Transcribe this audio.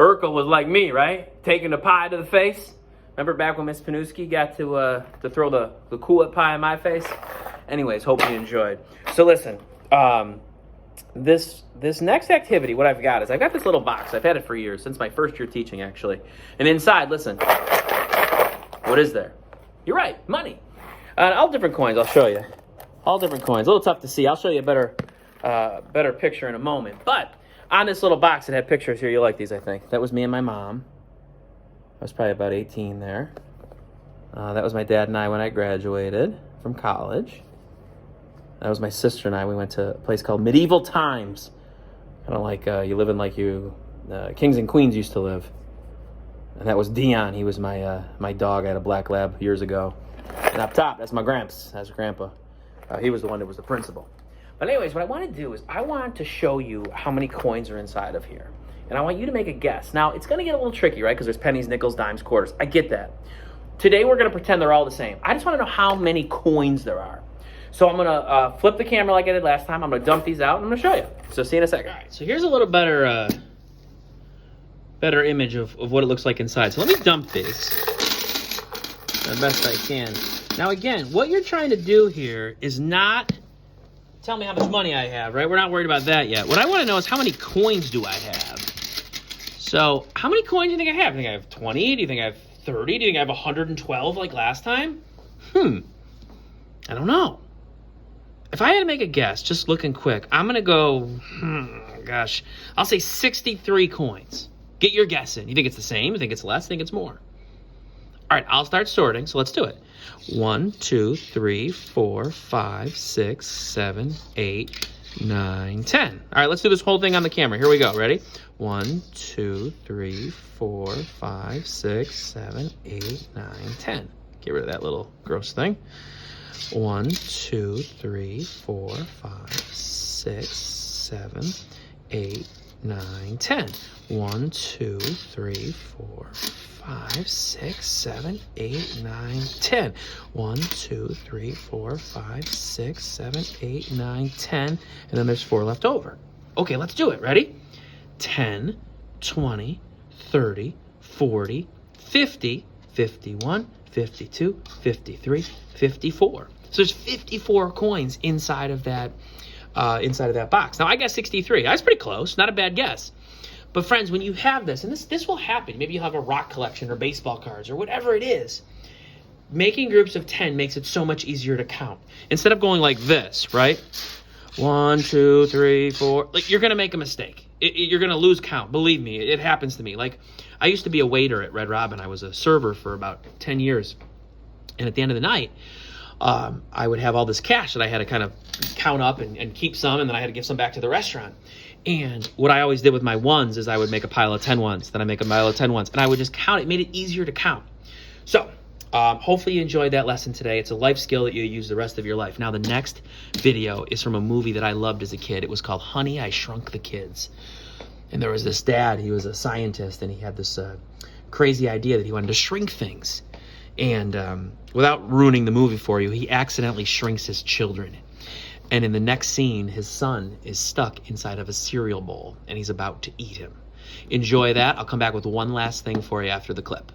Urkel was like me, right? Taking the pie to the face. Remember back when Miss Panuski got to throw the Kool-Aid pie in my face? Anyways, hope you enjoyed. So listen, this next activity, what I've got is I've got this little box. I've had it for years, since my first year teaching, actually. And inside, listen, what is there? You're right, money. All different coins, I'll show you. All different coins. A little tough to see. I'll show you a better picture in a moment. But on this little box, it had pictures here. You'll like these, I think. That was me and my mom. I was probably about 18 there. That was my dad and I when I graduated from college. That was my sister and I. We went to a place called Medieval Times. Kind of like you living like you kings and queens used to live. And that was Dion. He was my dog. I had a black lab years ago. And up top, that's my gramps. That's grandpa. He was the one that was the principal. But anyways, what I want to do is I want to show you how many coins are inside of here. And I want you to make a guess. Now, it's going to get a little tricky, right? Because there's pennies, nickels, dimes, quarters. I get that. Today, we're going to pretend they're all the same. I just want to know how many coins there are. So I'm going to flip the camera like I did last time. I'm going to dump these out, and I'm going to show you. So see you in a second. All right, so here's a little better image of what it looks like inside. So let me dump these the best I can. Now, again, what you're trying to do here is not tell me how much money I have, right? We're not worried about that yet. What I want to know is how many coins do I have? So how many coins do you think I have? Do you think I have 20? Do you think I have 30? Do you think I have 112 like last time? I don't know. If I had to make a guess, just looking quick, I'm going to go, gosh, I'll say 63 coins. Get your guess in. You think it's the same? You think it's less? You think it's more? All right, I'll start sorting, so let's do it. 1, 2, 3, 4, 5, 6, 7, 8, 9, 10. All right, let's do this whole thing on the camera. Here we go. Ready? 1, 2, 3, 4, 5, 6, 7, 8, 9, 10. Get rid of that little gross thing. 1, 2, 3, 4, 5, 6, 7, 8, 9, 10. 1, 2, 3, 4, 5, 6, 7, 8, 9, 10. 1, 2, 3, 4, 5, 6, 7, 8, 9, 10. And then there's 4 left over. Okay, let's do it. Ready? 10, 20, 30, 40, 50, 51, 52, 53, 54. So there's 54 coins inside of that box. Now I got 63. That's pretty close. Not a bad guess. But friends, when you have this, and this will happen, maybe you'll have a rock collection or baseball cards or whatever it is, making groups of 10 makes it so much easier to count. Instead of going like this, right? 1, 2, 3, 4. Like, you're going to make a mistake. You're going to lose count. Believe me, it happens to me. Like, I used to be a waiter at Red Robin. I was a server for about 10 years. And at the end of the night, I would have all this cash that I had to kind of count up and keep some, and then I had to give some back to the restaurant. And what I always did with my ones is I would make a pile of 10 ones, then I make a pile of 10 ones, and I would just count it. It made it easier to count. So hopefully you enjoyed that lesson today. It's a life skill that you use the rest of your life. Now the next video is from a movie that I loved as a kid. It was called Honey, I Shrunk the Kids. And there was this dad, he was a scientist, and he had this crazy idea that he wanted to shrink things. And without ruining the movie for you, he accidentally shrinks his children. And in the next scene, his son is stuck inside of a cereal bowl, and he's about to eat him. Enjoy that. I'll come back with one last thing for you after the clip.